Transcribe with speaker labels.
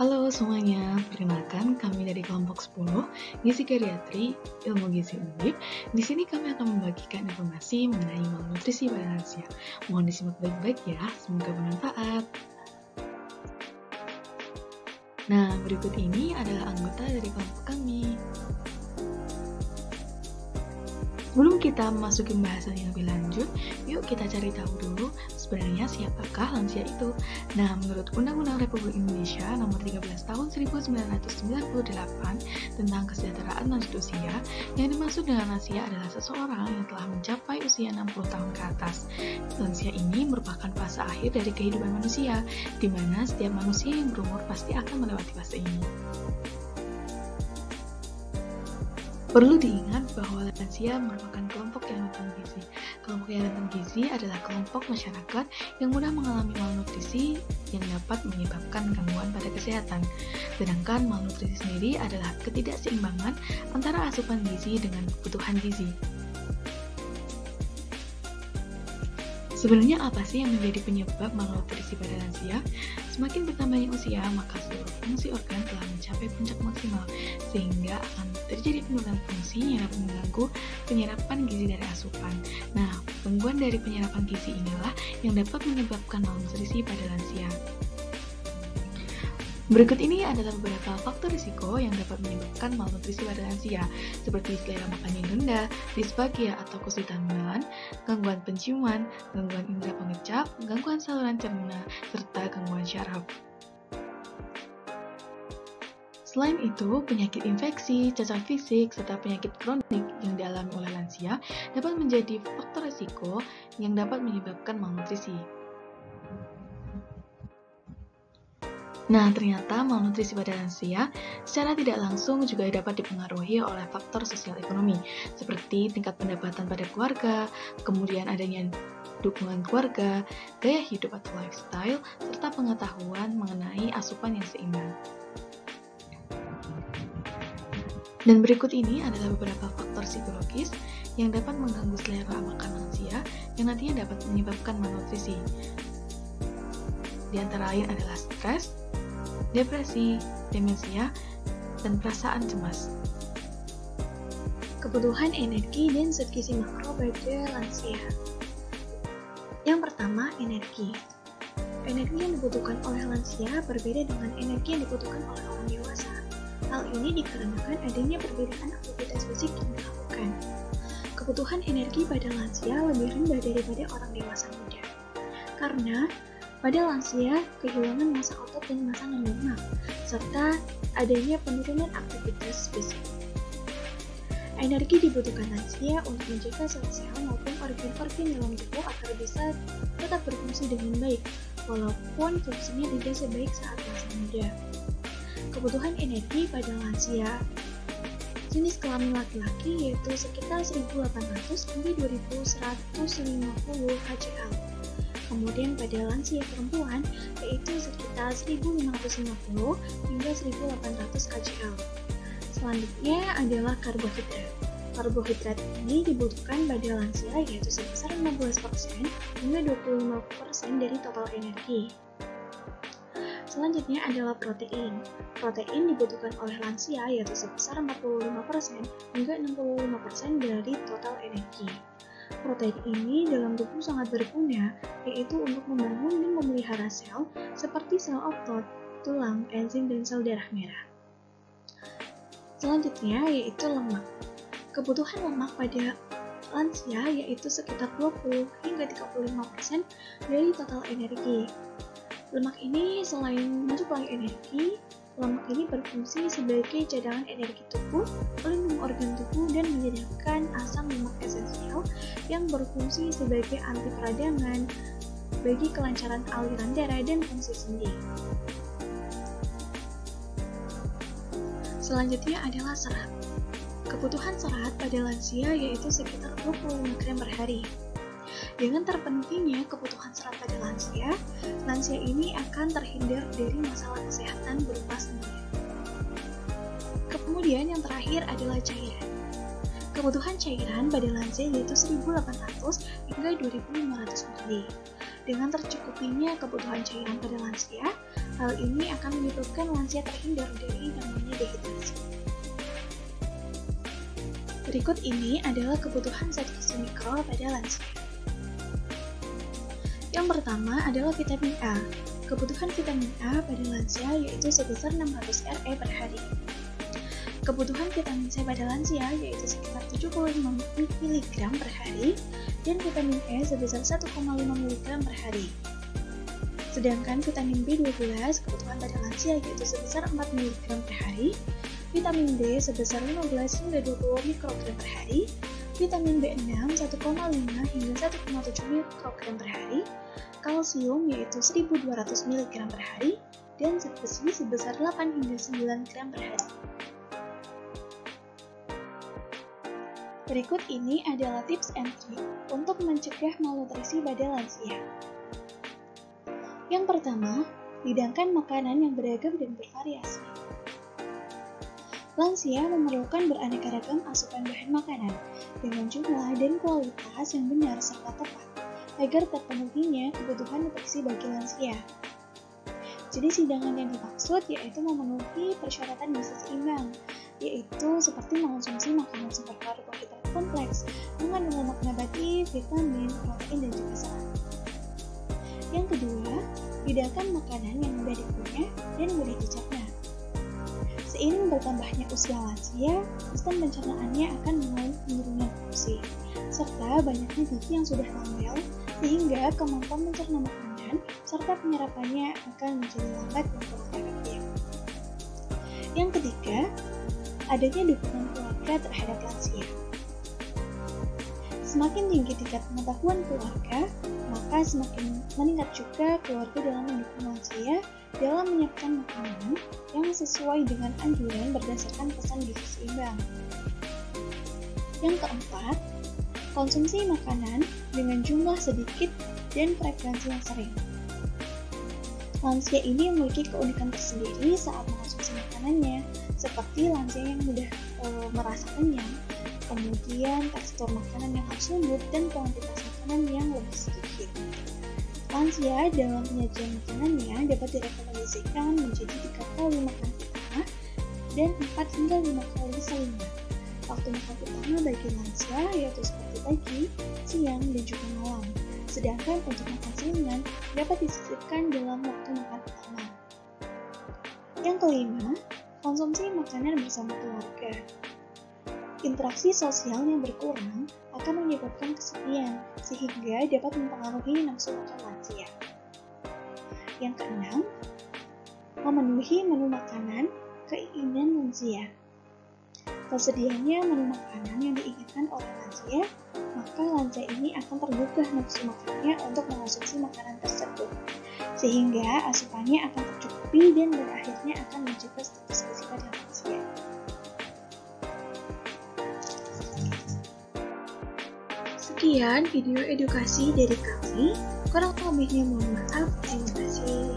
Speaker 1: Halo semuanya, perkenalkan kami dari kelompok 10 Gizi Geriatri Ilmu Gizi Undip. Di sini kami akan membagikan informasi mengenai malnutrisi pada lansia. Mohon disimak baik-baik ya, semoga bermanfaat. Nah, berikut ini adalah anggota dari kelompok kami. Sebelum kita memasuki pembahasan yang lebih lanjut, yuk kita cari tahu dulu sebenarnya siapakah lansia itu. Nah, menurut Undang-Undang Republik Indonesia Nomor 13 Tahun 1998 tentang kesejahteraan lanjut usia, yang dimaksud dengan lansia adalah seseorang yang telah mencapai usia 60 tahun ke atas. Lansia ini merupakan fase akhir dari kehidupan manusia, di mana setiap manusia yang berumur pasti akan melewati fase ini. Perlu diingat bahwa lansia merupakan kelompok yang rentan gizi. Kelompok yang rentan gizi adalah kelompok masyarakat yang mudah mengalami malnutrisi yang dapat menyebabkan gangguan pada kesehatan. Sedangkan malnutrisi sendiri adalah ketidakseimbangan antara asupan gizi dengan kebutuhan gizi. Sebenarnya apa sih yang menjadi penyebab malnutrisi pada lansia? Semakin bertambahnya usia, maka seluruh fungsi organ telah mencapai puncak maksimal, sehingga akan terjadi penurunan fungsi yang dapat mengganggu penyerapan gizi dari asupan. Nah, gangguan dari penyerapan gizi inilah yang dapat menyebabkan malnutrisi pada lansia. Berikut ini adalah beberapa faktor risiko yang dapat menyebabkan malnutrisi pada lansia, seperti selera makan yang rendah, disfagia atau kesulitan menelan, gangguan penciuman, gangguan indera pengecap, gangguan saluran cerna, serta gangguan syaraf. Selain itu, penyakit infeksi, cacat fisik, serta penyakit kronik yang dialami oleh lansia dapat menjadi faktor risiko yang dapat menyebabkan malnutrisi. Nah, ternyata malnutrisi pada lansia secara tidak langsung juga dapat dipengaruhi oleh faktor sosial ekonomi, seperti tingkat pendapatan pada keluarga, kemudian adanya dukungan keluarga, gaya hidup atau lifestyle, serta pengetahuan mengenai asupan yang seimbang. Dan berikut ini adalah beberapa faktor psikologis yang dapat mengganggu selera makan lansia yang nantinya dapat menyebabkan malnutrisi. Di antara lain adalah stres, depresi, demensia, dan perasaan cemas.
Speaker 2: Kebutuhan energi dan zat gizi makro pada lansia. Yang pertama, energi. Energi yang dibutuhkan oleh lansia berbeda dengan energi yang dibutuhkan oleh orang dewasa. Hal ini dikarenakan adanya perbedaan aktivitas fisik yang dilakukan. Kebutuhan energi pada lansia lebih rendah daripada orang dewasa muda, karena pada lansia, kehilangan massa otot dan massa non-lemak, serta adanya penurunan aktivitas fisik. Energi dibutuhkan lansia untuk menjaga sel-sel maupun organ-organ dalam tubuh agar bisa tetap berfungsi dengan baik, walaupun fungsinya tidak sebaik saat masa muda. Kebutuhan energi pada lansia jenis kelamin laki-laki yaitu sekitar 1.800 hingga 2.150 HCl. Kemudian pada lansia perempuan yaitu sekitar 1.550 hingga 1.800 kcal. Selanjutnya adalah karbohidrat. Karbohidrat ini dibutuhkan pada lansia yaitu sebesar 16% hingga 25% dari total energi. Selanjutnya adalah protein. Protein dibutuhkan oleh lansia yaitu sebesar 45% hingga 65% dari total energi. Protein ini dalam tubuh sangat berguna, yaitu untuk membangun dan memelihara sel seperti sel otot, tulang, enzim, dan sel darah merah. Selanjutnya yaitu lemak. Kebutuhan lemak pada lansia yaitu sekitar 20 hingga 35% dari total energi. Lemak ini selain mensuplai energi, lemak ini berfungsi sebagai cadangan energi tubuh, pelindung organ tubuh, dan menyediakan asam lemak esensial yang berfungsi sebagai anti peradangan bagi kelancaran aliran darah dan fungsi sendi. Selanjutnya adalah serat. Kebutuhan serat pada lansia yaitu sekitar 25 gram per hari. Dengan terpenuhinya kebutuhan serat pada lansia ini akan terhindar dari masalah kesehatan berupa sendi. Kemudian yang terakhir adalah cairan. Kebutuhan cairan pada lansia yaitu 1.800 hingga 2.500 ml. Dengan tercukupinya kebutuhan cairan pada lansia, hal ini akan menyebabkan lansia terhindar dari namanya dehidrasi. Berikut ini adalah kebutuhan zat gizi mikro pada lansia. Yang pertama adalah vitamin A. Kebutuhan vitamin A pada lansia yaitu sebesar 600 RE per hari. Kebutuhan vitamin C pada lansia yaitu sekitar 75 mg per hari dan vitamin E sebesar 1,5 mg per hari. Sedangkan vitamin B12 kebutuhan pada lansia yaitu sebesar 4 mg per hari, vitamin D sebesar 15 hingga 20 mikrogram per hari, vitamin B6 1,5 hingga 1,7 mikrogram per hari, kalsium yaitu 1200 mg per hari, dan zat besi sebesar 8 hingga 9 gram per hari. Berikut ini adalah tips and trick untuk mencegah malnutrisi pada lansia. Yang pertama, hidangkan makanan yang beragam dan bervariasi. Lansia memerlukan beraneka ragam asupan bahan makanan dengan jumlah dan kualitas yang benar serta tepat agar terpenuhinya kebutuhan nutrisi bagi lansia. Jenis hidangan yang dimaksud yaitu memenuhi persyaratan gizi seimbang, yaitu seperti mengonsumsi makanan sumber karbohidrat kompleks, mengandung lemak nabati, vitamin, protein, dan juga serat. Yang kedua, hidangkan makanan yang mudah dikunyah dan mudah dicerna. Seiring bertambahnya usia lansia, sistem pencernaannya akan mengalami penurunan fungsi, serta banyaknya gigi yang sudah lamel, sehingga kemampuan mencerna makanan serta penyerapannya akan menjadi lambat dan kurang efektif. Yang ketiga, adanya dukungan keluarga terhadap lansia. Semakin tinggi tingkat pengetahuan keluarga, maka semakin meningkat juga keluarga dalam mendukung lansia dalam menyiapkan makanan yang sesuai dengan anjuran berdasarkan pesan gizi seimbang. Yang keempat, konsumsi makanan dengan jumlah sedikit dan frekuensi yang sering. Lansia ini memiliki keunikan tersendiri saat mengonsumsi makanannya, seperti lansia yang mudah merasa kenyang, kemudian tekstur makanan yang harus lembut, dan kuantitas makanan yang lebih sedikit. Lansia dalam penyajian makanannya dapat direkomendasikan menjadi 3 kali makan utama dan 4 hingga 5 kali selingan. Waktu makan utama bagi lansia yaitu seperti pagi, siang, dan juga malam. Sedangkan untuk makan selingan dapat disisipkan dalam waktu makan utama. Yang kelima, konsumsi makanan bersama keluarga. Interaksi sosial yang berkurang akan menyebabkan kesepian, sehingga dapat mempengaruhi nafsu makan lansia. Yang keenam, memenuhi menu makanan keinginan lansia. Tersedianya menu makanan yang diinginkan oleh lansia, maka lansia ini akan tergugah nafsu makannya untuk mengonsumsi makanan tersebut, sehingga asupannya akan tercukupi dan berakhirnya akan menjaga status gizi pada lansia. Sekian video edukasi dari kami, kurang lebihnya mohon maaf, terima kasih.